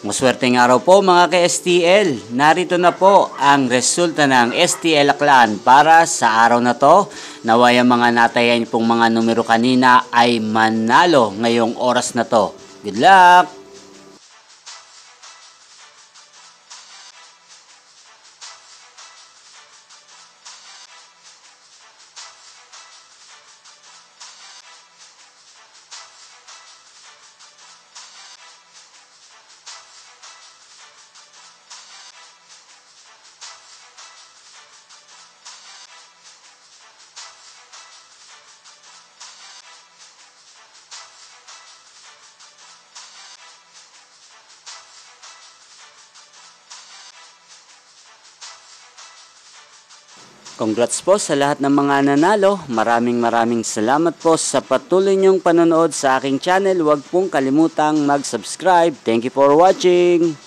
Maswerteng araw po mga ka-STL. Narito na po ang resulta ng STL Aklan para sa araw na to. Naway ang mga natayan pong mga numero kanina ay manalo ngayong oras na to. Good luck! Congrats po sa lahat ng mga nanalo. Maraming salamat po sa patuloy niyong panonood sa aking channel. Huwag pong kalimutang mag-subscribe. Thank you for watching.